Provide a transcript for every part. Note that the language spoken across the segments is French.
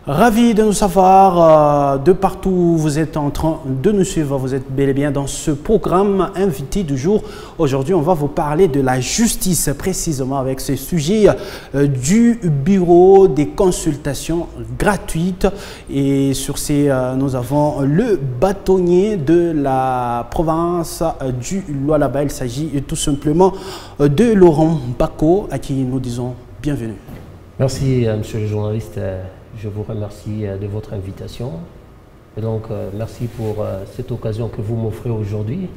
Ravi de nous savoir de partout où vous êtes en train de nous suivre. Vous êtes bel et bien dans ce programme invité du jour. Aujourd'hui, on va vous parler de la justice, précisément avec ce sujet du bureau des consultations gratuites. Et sur ces, nous avons le bâtonnier de la province du Lualaba. Il s'agit tout simplement de Laurent Bako, à qui nous disons bienvenue. Merci, monsieur le journaliste. Je vous remercie de votre invitation. Et donc, merci pour cette occasion que vous m'offrez aujourd'hui,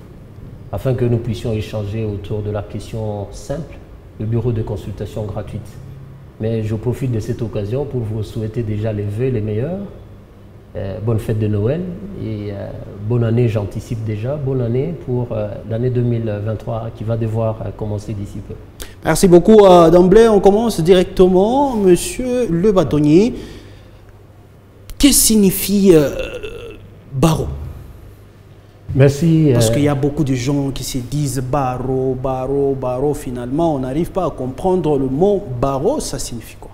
afin que nous puissions échanger autour de la question simple, le bureau de consultation gratuite. Mais je profite de cette occasion pour vous souhaiter déjà les vœux les meilleurs. Bonne fête de Noël et bonne année, j'anticipe déjà, bonne année pour l'année 2023 qui va devoir commencer d'ici peu. Merci beaucoup. D'emblée, on commence directement. Monsieur le bâtonnier, qu'est-ce que signifie barreau? Merci. Parce qu'il y a beaucoup de gens qui se disent barreau, barreau, barreau. Finalement, on n'arrive pas à comprendre le mot barreau. Ça signifie quoi?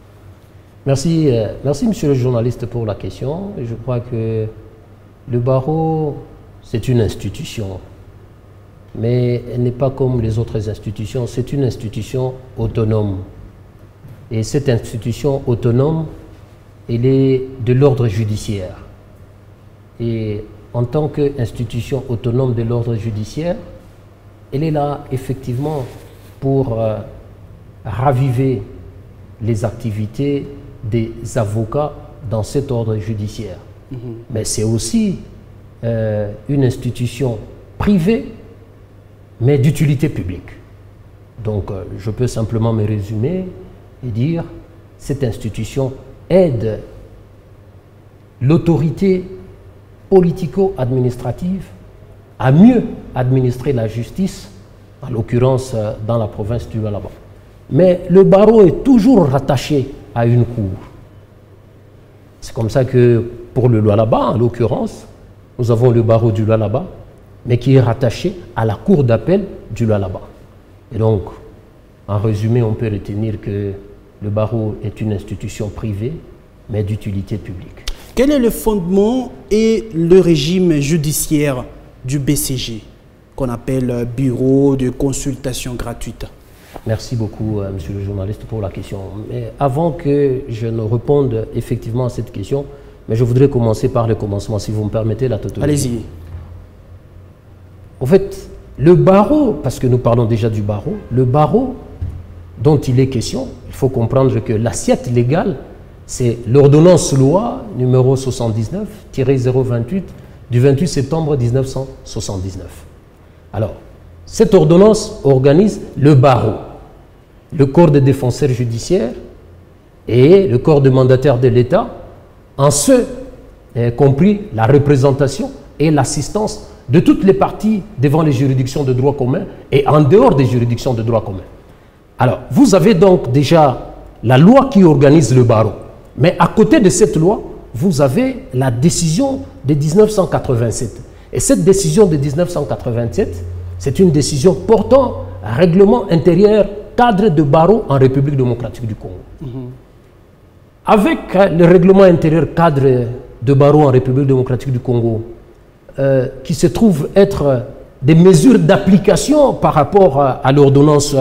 Merci, merci monsieur le journaliste pour la question. Je crois que le barreau, c'est une institution. Mais elle n'est pas comme les autres institutions. C'est une institution autonome. Et cette institution autonome, elle est de l'ordre judiciaire. Et en tant qu'institution autonome de l'ordre judiciaire, elle est là effectivement pour raviver les activités des avocats dans cet ordre judiciaire. Mais c'est aussi une institution privée, mais d'utilité publique. Donc je peux simplement me résumer et dire cette institution aide l'autorité politico-administrative à mieux administrer la justice, en l'occurrence dans la province du Lualaba. Mais le barreau est toujours rattaché à une cour. C'est comme ça que pour le Lualaba, en l'occurrence, nous avons le barreau du Lualaba, mais qui est rattaché à la cour d'appel du Lualaba. Et donc, en résumé, on peut retenir que le barreau est une institution privée, mais d'utilité publique. Quel est le fondement et le régime judiciaire du BCG, qu'on appelle Bureau de consultation gratuite? Merci beaucoup, monsieur le journaliste, pour la question. Mais avant que je ne réponde effectivement à cette question, mais je voudrais commencer par le commencement, si vous me permettez, la totalité. Allez-y. En fait, le barreau, parce que nous parlons déjà du barreau, le barreau dont il est question, il faut comprendre que l'assiette légale, c'est l'ordonnance loi numéro 79-028 du 28 septembre 1979. Alors, cette ordonnance organise le barreau, le corps des défenseurs judiciaires et le corps de mandataires de l'État, en ce compris la représentation et l'assistance de toutes les parties devant les juridictions de droit commun et en dehors des juridictions de droit commun. Alors, vous avez donc déjà la loi qui organise le barreau. Mais à côté de cette loi, vous avez la décision de 1987. Et cette décision de 1987, c'est une décision portant un règlement intérieur cadre de barreau en République démocratique du Congo. Avec le règlement intérieur cadre de barreau en République démocratique du Congo, qui se trouve être des mesures d'application par rapport à l'ordonnance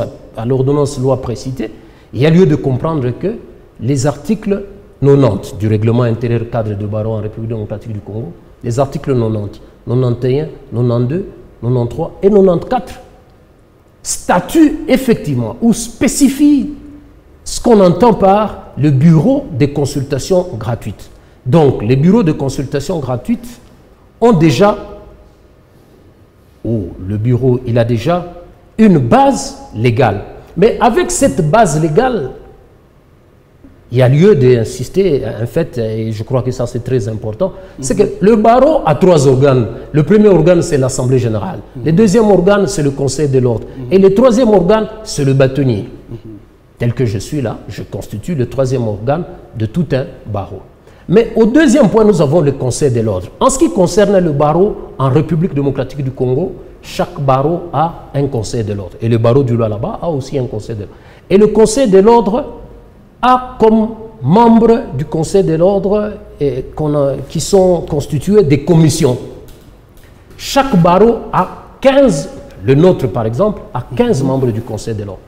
loi précitée, il y a lieu de comprendre que les articles 90 du règlement intérieur cadre de barreau en République démocratique du Congo, les articles 90, 91, 92, 93 et 94 statuent effectivement ou spécifient ce qu'on entend par le bureau de consultation gratuite. Donc, les bureaux de consultation gratuite ont déjà, ou le bureau, il a déjà une base légale. Mais avec cette base légale, il y a lieu d'insister, en fait, et je crois que ça c'est très important, c'est que le barreau a trois organes. Le premier organe, c'est l'Assemblée générale. Le deuxième organe, c'est le Conseil de l'ordre. Et le troisième organe, c'est le bâtonnier. Tel que je suis là, je constitue le troisième organe de tout un barreau. Mais au deuxième point, nous avons le Conseil de l'ordre. En ce qui concerne le barreau en République démocratique du Congo, chaque barreau a un Conseil de l'ordre. Et le barreau du Lualaba a aussi un Conseil de l'ordre. Et le Conseil de l'ordre a comme membres du Conseil de l'ordre qui sont constitués des commissions. Chaque barreau a 15, le nôtre par exemple, a 15 membres du Conseil de l'ordre.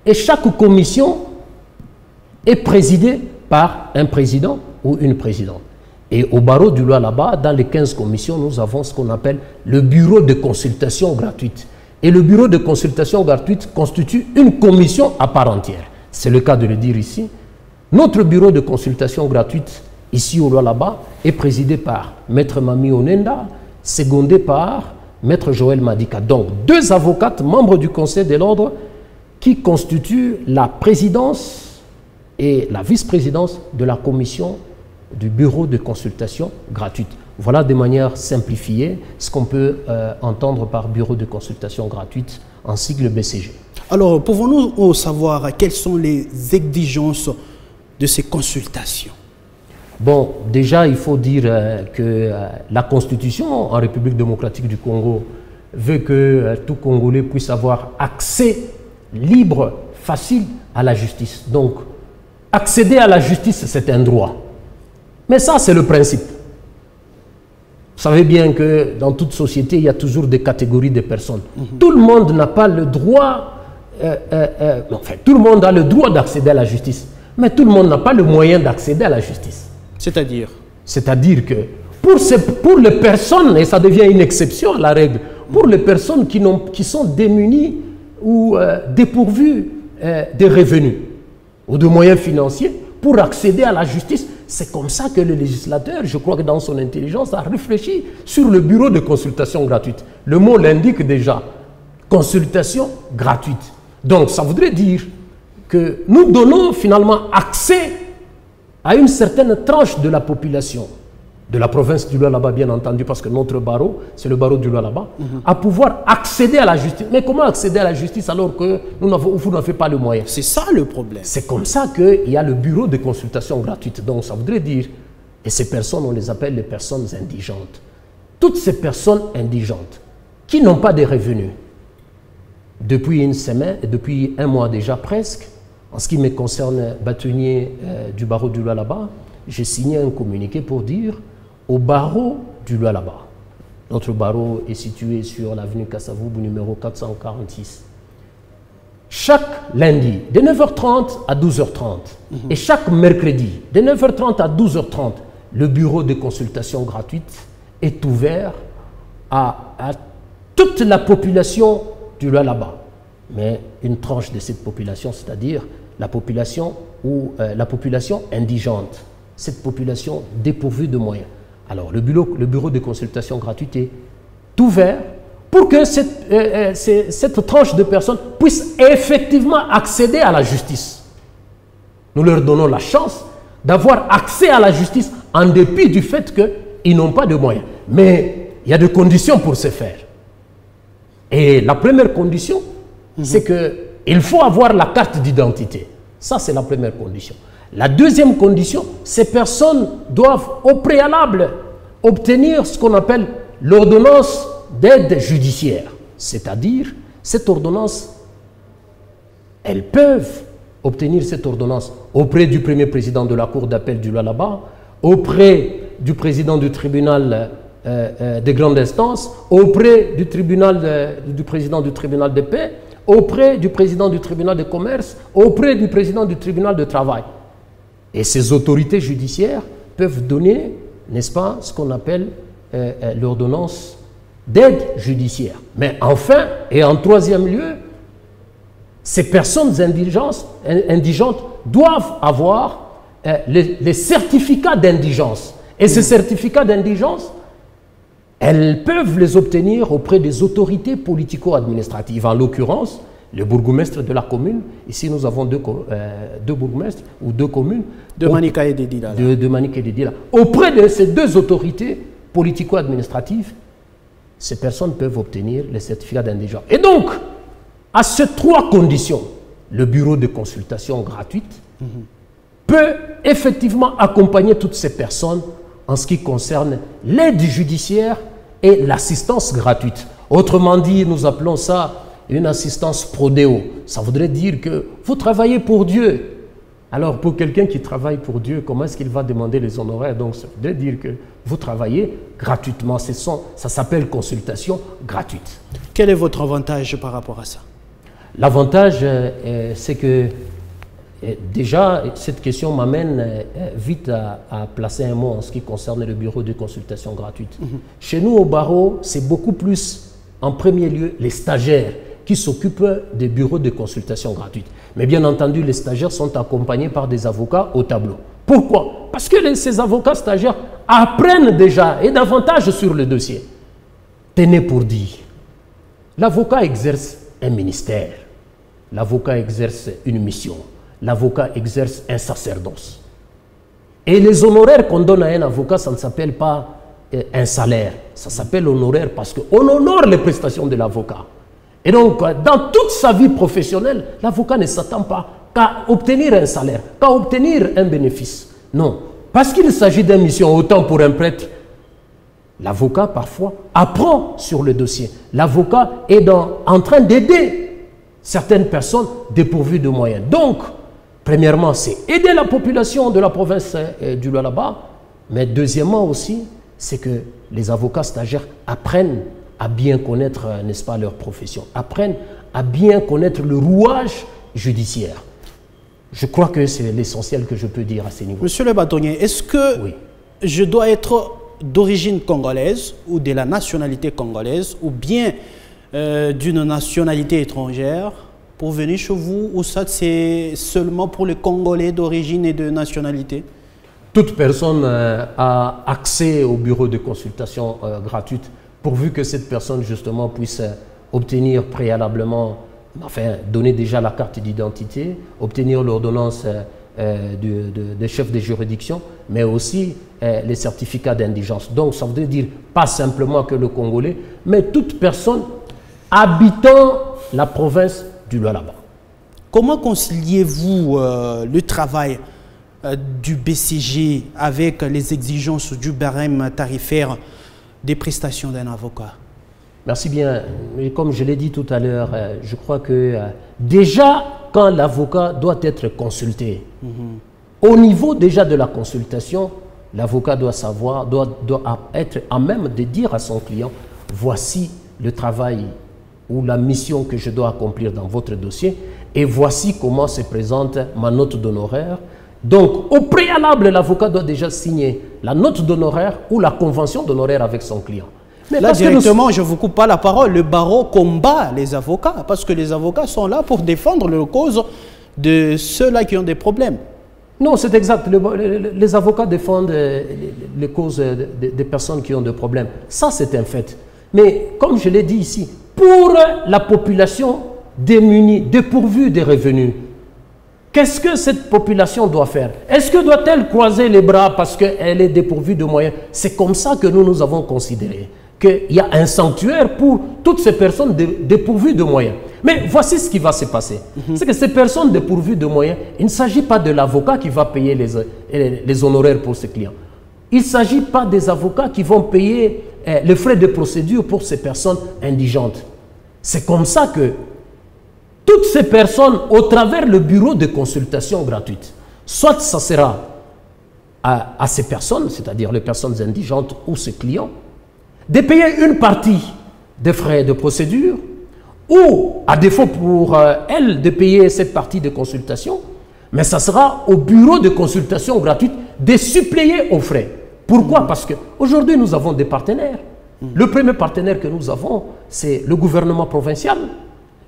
Et chaque commission est présidée par un président ou une présidente. Et au barreau du Lualaba, dans les 15 commissions, nous avons ce qu'on appelle le bureau de consultation gratuite. Et le bureau de consultation gratuite constitue une commission à part entière. C'est le cas de le dire ici. Notre bureau de consultation gratuite, ici au Lualaba, est présidé par Maître Mami Onenda, secondé par Maître Joël Madika. Donc, 2 avocates, membres du Conseil de l'ordre, qui constituent la présidence et la vice-présidence de la commission du bureau de consultation gratuite. Voilà de manière simplifiée ce qu'on peut entendre par bureau de consultation gratuite en sigle BCG. Alors, pouvons-nous savoir quelles sont les exigences de ces consultations? Bon, déjà, il faut dire que la Constitution en République démocratique du Congo veut que tout Congolais puisse avoir accès libre, facile à la justice. Donc, accéder à la justice, c'est un droit. Mais ça, c'est le principe. Vous savez bien que dans toute société, il y a toujours des catégories de personnes. Tout le monde n'a pas le droit, enfin, tout le monde a le droit d'accéder à la justice, mais tout le monde n'a pas le moyen d'accéder à la justice. C'est-à-dire? C'est-à-dire que pour les personnes, et ça devient une exception à la règle, pour les personnes qui sont démunies ou dépourvues de revenus ou de moyens financiers, pour accéder à la justice, c'est comme ça que le législateur, je crois que dans son intelligence, a réfléchi sur le bureau de consultation gratuite. Le mot l'indique déjà, consultation gratuite. Donc ça voudrait dire que nous donnons finalement accès à une certaine tranche de la population, de la province du Lualaba bien entendu, parce que notre barreau, c'est le barreau du Lualaba, à pouvoir accéder à la justice. Mais comment accéder à la justice alors que vous n'avez pas le moyen? C'est ça le problème. C'est comme ça qu'il y a le bureau de consultation gratuite. Donc ça voudrait dire, et ces personnes, on les appelle les personnes indigentes. Toutes ces personnes indigentes qui n'ont pas de revenus, depuis une semaine, depuis un mois déjà presque, en ce qui me concerne, bâtonnier du barreau du Lualaba, j'ai signé un communiqué pour dire au barreau du Lualaba. Notre barreau est situé sur l'avenue Kassavoubou numéro 446. Chaque lundi, de 9h30 à 12h30, et chaque mercredi, de 9h30 à 12h30, le bureau de consultation gratuite est ouvert à toute la population du Lualaba. Mais une tranche de cette population, c'est-à-dire la population indigente, cette population dépourvue de moyens. Alors, le bureau de consultation gratuite est ouvert pour que cette tranche de personnes puisse effectivement accéder à la justice. Nous leur donnons la chance d'avoir accès à la justice en dépit du fait qu'ils n'ont pas de moyens. Mais il y a des conditions pour ce faire. Et la première condition, c'est qu'il faut avoir la carte d'identité. Ça, c'est la première condition. La deuxième condition, ces personnes doivent au préalable obtenir ce qu'on appelle l'ordonnance d'aide judiciaire. C'est-à-dire, cette ordonnance, elles peuvent obtenir cette ordonnance auprès du premier président de la Cour d'appel du Lualaba, auprès du président du tribunal de grande instance, auprès du président du tribunal de paix, auprès du président du tribunal de commerce, auprès du président du tribunal de travail. Et ces autorités judiciaires peuvent donner, n'est-ce pas, ce qu'on appelle l'ordonnance d'aide judiciaire. Mais enfin, et en troisième lieu, ces personnes indigentes doivent avoir les certificats d'indigence. Et ces certificats d'indigence, elles peuvent les obtenir auprès des autorités politico-administratives. En l'occurrence, le bourgmestre de la commune, ici nous avons deux bourgmestres ou deux communes. De Manika et de Dila. De Manika et de Dila. Auprès de ces deux autorités politico-administratives, ces personnes peuvent obtenir les certificats d'indigence. Et donc, à ces trois conditions, le bureau de consultation gratuite peut effectivement accompagner toutes ces personnes en ce qui concerne l'aide judiciaire et l'assistance gratuite. Autrement dit, nous appelons ça une assistance prodéo. Ça voudrait dire que vous travaillez pour Dieu. Alors, pour quelqu'un qui travaille pour Dieu, comment est-ce qu'il va demander les honoraires? Donc, ça veut dire que vous travaillez gratuitement. Ça s'appelle consultation gratuite. Quel est votre avantage par rapport à ça? L'avantage, c'est que déjà, cette question m'amène vite à placer un mot en ce qui concerne le bureau de consultation gratuite. Chez nous, au barreau, c'est beaucoup plus, en premier lieu, les stagiaires qui s'occupent des bureaux de consultation gratuite. Mais bien entendu, les stagiaires sont accompagnés par des avocats au tableau. Pourquoi? Parce que ces avocats stagiaires apprennent déjà et davantage sur le dossier. Tenez pour dire, l'avocat exerce un ministère, l'avocat exerce une mission, l'avocat exerce un sacerdoce. Et les honoraires qu'on donne à un avocat, ça ne s'appelle pas un salaire, ça s'appelle honoraire parce qu'on honore les prestations de l'avocat. Et donc, dans toute sa vie professionnelle, l'avocat ne s'attend pas qu'à obtenir un salaire, qu'à obtenir un bénéfice. Non, parce qu'il s'agit d'une mission, autant pour un prêtre, l'avocat parfois apprend sur le dossier. L'avocat est en train d'aider certaines personnes dépourvues de moyens. Donc, premièrement, c'est aider la population de la province du Lualaba, mais deuxièmement aussi, c'est que les avocats stagiaires apprennent à bien connaître, n'est-ce pas, leur profession, apprennent à bien connaître le rouage judiciaire. Je crois que c'est l'essentiel que je peux dire à ce niveau. Monsieur le bâtonnier, est-ce que je dois être d'origine congolaise ou de la nationalité congolaise ou bien d'une nationalité étrangère pour venir chez vous, ou ça c'est seulement pour les Congolais d'origine et de nationalité? Toute personne a accès au bureau de consultation gratuite, pourvu que cette personne justement puisse obtenir préalablement, enfin donner déjà la carte d'identité, obtenir l'ordonnance des chefs de juridiction, mais aussi les certificats d'indigence. Donc ça veut dire pas simplement que le Congolais, mais toute personne habitant la province du Lualaba. Comment conciliez-vous le travail du BCG avec les exigences du barème tarifaire des prestations d'un avocat? Merci bien. Mais comme je l'ai dit tout à l'heure, je crois que déjà, quand l'avocat doit être consulté, au niveau déjà de la consultation, l'avocat doit savoir, doit être à même de dire à son client, voici le travail ou la mission que je dois accomplir dans votre dossier et voici comment se présente ma note d'honoraire. Donc, au préalable, l'avocat doit déjà signer la note d'honoraire ou la convention d'honoraire avec son client. Mais là, directement, je ne vous coupe pas la parole, le barreau combat les avocats parce que les avocats sont là pour défendre les causes de ceux-là qui ont des problèmes. Non, c'est exact. Les avocats défendent les causes des personnes qui ont des problèmes. Ça, c'est un fait. Mais comme je l'ai dit ici, pour la population démunie, dépourvue des revenus, qu'est-ce que cette population doit faire? Est-ce que doit-elle croiser les bras parce qu'elle est dépourvue de moyens? C'est comme ça que nous avons considéré qu'il y a un sanctuaire pour toutes ces personnes dépourvues de moyens. Mais voici ce qui va se passer. C'est que ces personnes dépourvues de moyens, il ne s'agit pas de l'avocat qui va payer les honoraires pour ses clients. Il ne s'agit pas des avocats qui vont payer les frais de procédure pour ces personnes indigentes. C'est comme ça que toutes ces personnes, au travers le bureau de consultation gratuite, soit ça sera à ces personnes, c'est-à-dire les personnes indigentes ou ses clients, de payer une partie des frais de procédure, ou à défaut pour elles de payer cette partie de consultation, mais ça sera au bureau de consultation gratuite de suppléer aux frais. Pourquoi? Parce qu'aujourd'hui nous avons des partenaires. Le premier partenaire que nous avons, c'est le gouvernement provincial.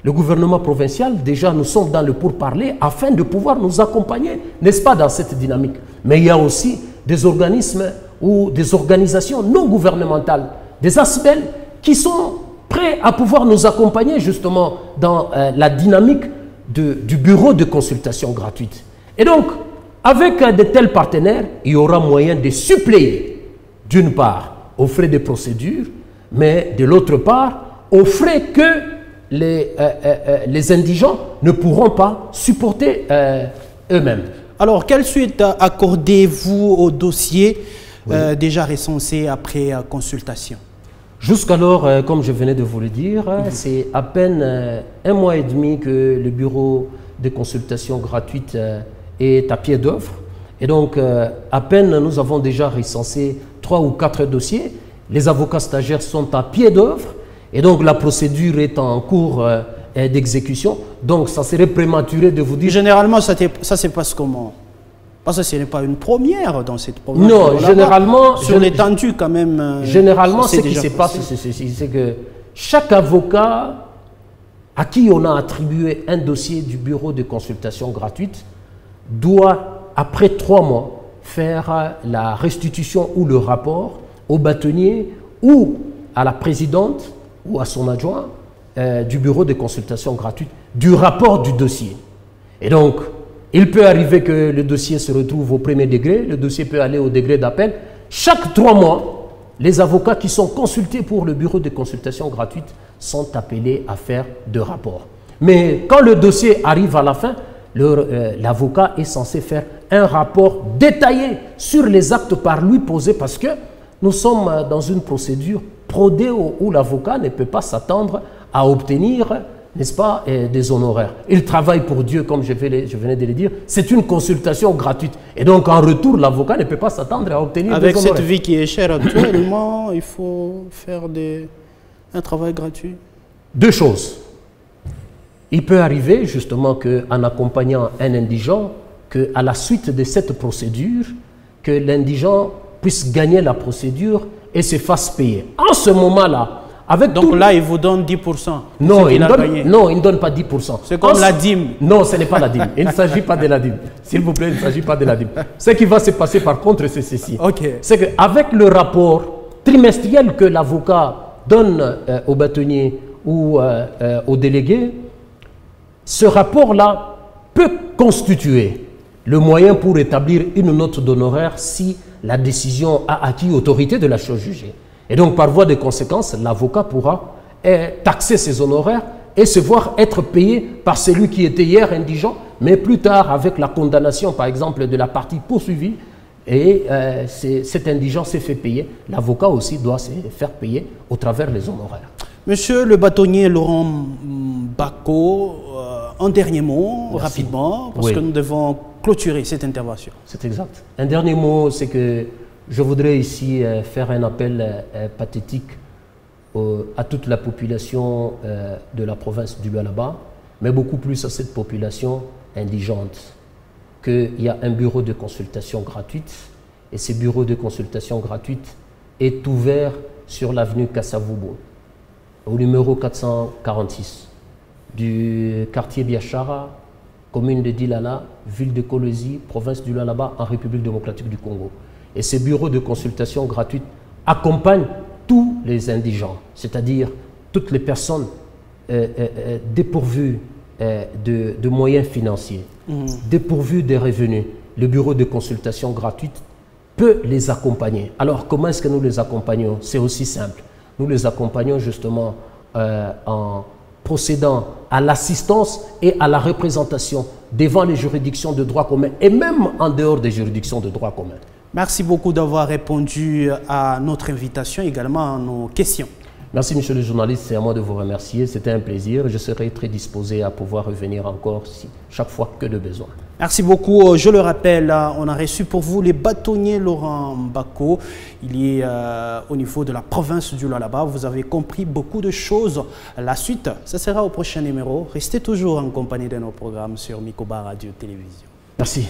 Le gouvernement provincial, déjà, nous sommes dans le pourparler afin de pouvoir nous accompagner, n'est-ce pas, dans cette dynamique. Mais il y a aussi des organismes ou des organisations non gouvernementales, des ASBEL, qui sont prêts à pouvoir nous accompagner justement dans la dynamique du bureau de consultation gratuite. Et donc, avec de tels partenaires, il y aura moyen de suppléer, d'une part, aux frais de procédure, mais de l'autre part, aux frais que les indigents ne pourront pas supporter eux-mêmes. Alors, quelle suite accordez-vous au dossier déjà recensé après consultation? Jusqu'alors, comme je venais de vous le dire, c'est à peine 1 mois et demi que le bureau de consultation gratuite est à pied d'œuvre. Et donc, à peine nous avons déjà recensé 3 ou 4 dossiers. Les avocats stagiaires sont à pied d'œuvre. Et donc, la procédure est en cours d'exécution. Donc, ça serait prématuré de vous dire... Généralement, ça se passe comment? Parce que ce n'est pas une première dans cette programme. Non, généralement... Sur l'étendue, quand même... Généralement, ce qui se passe, c'est que chaque avocat à qui on a attribué un dossier du bureau de consultation gratuite doit, après 3 mois, faire la restitution ou le rapport au bâtonnier ou à la présidente ou à son adjoint du bureau de consultation gratuite du rapport du dossier. Et donc, il peut arriver que le dossier se retrouve au premier degré, le dossier peut aller au degré d'appel. Chaque 3 mois, les avocats qui sont consultés pour le bureau de consultation gratuite sont appelés à faire de rapports. Mais quand le dossier arrive à la fin, l'avocat est censé faire un rapport détaillé sur les actes par lui posés parce que nous sommes dans une procédure prodéo où l'avocat ne peut pas s'attendre à obtenir, n'est-ce pas, des honoraires. Il travaille pour Dieu, comme je venais de le dire. C'est une consultation gratuite. Et donc, en retour, l'avocat ne peut pas s'attendre à obtenir des honoraires. Avec cette vie qui est chère actuellement, il faut faire un travail gratuit. 2 choses. Il peut arriver, justement, qu'en accompagnant un indigent, qu'à la suite de cette procédure, que l'indigent puisse gagner la procédure et se fasse payer. En ce moment-là, donc là, il vous donne 10%. Non, il ne donne pas 10%. C'est comme la dîme. Non, ce n'est pas la dîme. Il ne s'agit pas de la dîme. S'il vous plaît, il ne s'agit pas de la dîme. Ce qui va se passer par contre, c'est ceci. Okay. C'est qu'avec le rapport trimestriel que l'avocat donne au bâtonnier ou au délégué, ce rapport-là peut constituer le moyen pour établir une note d'honoraire si la décision a acquis autorité de la chose jugée. Et donc, par voie de conséquence, l'avocat pourra taxer ses honoraires et se voir être payé par celui qui était hier indigent, mais plus tard, avec la condamnation, par exemple, de la partie poursuivie, et cet indigent s'est fait payer. L'avocat aussi doit se faire payer au travers des honoraires. Monsieur le bâtonnier Laurent Bako, un dernier mot, rapidement, parce que nous devons clôturer cette intervention. C'est exact. Un dernier mot, c'est que je voudrais ici faire un appel pathétique à toute la population de la province du Lualaba, mais beaucoup plus à cette population indigente, qu'il y a un bureau de consultation gratuite, et ce bureau de consultation gratuite est ouvert sur l'avenue Kassavoubo, au numéro 446, du quartier Biachara, commune de Dilala, ville de Kolwezi, province du Lualaba, en République démocratique du Congo. Et ces bureaux de consultation gratuite accompagnent tous les indigents, c'est-à-dire toutes les personnes dépourvues de moyens financiers, dépourvues de revenus. Le bureau de consultation gratuite peut les accompagner. Alors, comment est-ce que nous les accompagnons? C'est aussi simple. Nous les accompagnons justement en procédant à l'assistance et à la représentation devant les juridictions de droit commun et même en dehors des juridictions de droit commun. Merci beaucoup d'avoir répondu à notre invitation, également à nos questions. Merci, monsieur le journaliste, c'est à moi de vous remercier. C'était un plaisir. Je serai très disposé à pouvoir revenir encore chaque fois que de besoin. Merci beaucoup. Je le rappelle, on a reçu pour vous les bâtonniers Laurent Bako. Il est au niveau de la province du Lualaba. Vous avez compris beaucoup de choses. La suite, ce sera au prochain numéro. Restez toujours en compagnie de nos programmes sur Mikoba Radio Télévision. Merci.